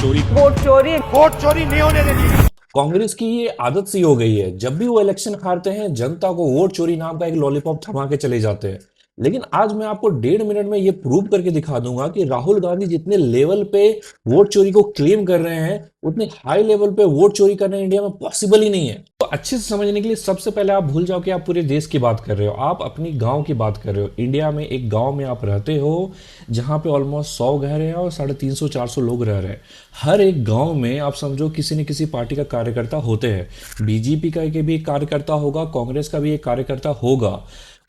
Vote चोरी नहीं होने देनी। कांग्रेस की ये आदत सी हो गई है, जब भी वो इलेक्शन हारते हैं जनता को वोट चोरी नाम का एक लॉलीपॉप थमा के चले जाते हैं। लेकिन आज मैं आपको 1.5 मिनट में ये प्रूव करके दिखा दूंगा कि राहुल गांधी जितने लेवल पे वोट चोरी को क्लेम कर रहे हैं, उतने हाई लेवल पे वोट चोरी करना इंडिया में पॉसिबल ही नहीं है। तो अच्छे से समझने के लिए सबसे पहले आप भूल जाओ कि आप पूरे देश की बात कर रहे हो, आप अपनी गांव की बात कर रहे हो। इंडिया में एक गांव में आप रहते हो जहां पे ऑलमोस्ट 100 घर हैं और 350-400 लोग रह रहे हैं। हर एक गांव में आप समझो किसी न किसी पार्टी का कार्यकर्ता होते हैं। बीजेपी का के भी एक कार्यकर्ता होगा, कांग्रेस का भी एक कार्यकर्ता होगा।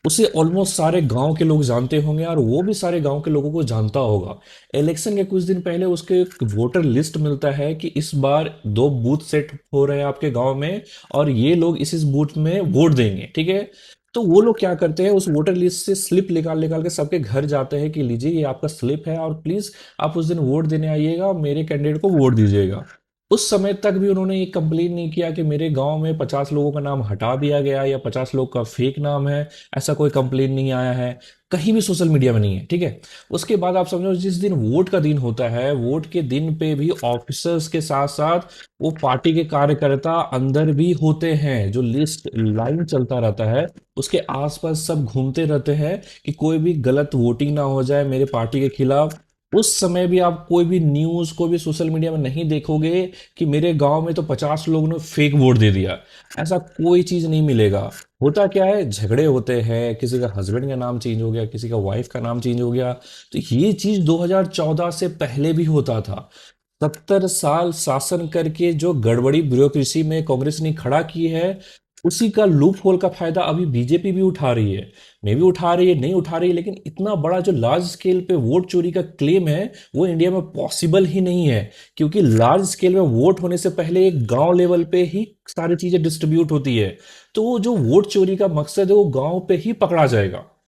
उसे ऑलमोस्ट सारे गांव के लोग जानते होंगे और वो भी सारे गांव के लोगों को जानता होगा। इलेक्शन के कुछ दिन पहले उसके एक वोटर लिस्ट मिलता है कि इस बार 2 बूथ सेट हो रहे हैं आपके गांव में और ये लोग इस बूथ में वोट देंगे, ठीक है। तो वो लोग क्या करते हैं, उस वोटर लिस्ट से स्लिप निकाल निकाल के सबके घर जाते हैं कि लीजिए ये आपका स्लिप है और प्लीज आप उस दिन वोट देने आइएगा और मेरे कैंडिडेट को वोट दीजिएगा। उस समय तक भी उन्होंने ये कंप्लेन नहीं किया कि मेरे गांव में 50 लोगों का नाम हटा दिया गया या 50 लोग का फेक नाम है। ऐसा कोई कंप्लेन नहीं आया है, कहीं भी सोशल मीडिया में नहीं है, ठीक है। उसके बाद आप समझो जिस दिन वोट का दिन होता है, वोट के दिन पे भी ऑफिसर्स के साथ साथ वो पार्टी के कार्यकर्ता अंदर भी होते हैं। जो लिस्ट लाइन चलता रहता है उसके आसपास सब घूमते रहते हैं कि कोई भी गलत वोटिंग ना हो जाए मेरे पार्टी के खिलाफ। उस समय भी आप कोई भी न्यूज को भी सोशल मीडिया में नहीं देखोगे कि मेरे गांव में तो 50 लोगों ने फेक वोट दे दिया। ऐसा कोई चीज नहीं मिलेगा। होता क्या है, झगड़े होते हैं, किसी का हस्बैंड का नाम चेंज हो गया, किसी का वाइफ का नाम चेंज हो गया। तो ये चीज 2014 से पहले भी होता था। 70 साल शासन करके जो गड़बड़ी ब्यूरोक्रेसी में कांग्रेस ने खड़ा की है, उसी का लूप होल का फायदा अभी बीजेपी भी उठा रही है। मे भी उठा रही है, नहीं उठा रही है, लेकिन इतना बड़ा जो लार्ज स्केल पे वोट चोरी का क्लेम है वो इंडिया में पॉसिबल ही नहीं है। क्योंकि लार्ज स्केल में वोट होने से पहले एक गांव लेवल पे ही सारी चीजें डिस्ट्रीब्यूट होती है। तो वो जो वोट चोरी का मकसद है वो गांव पे ही पकड़ा जाएगा।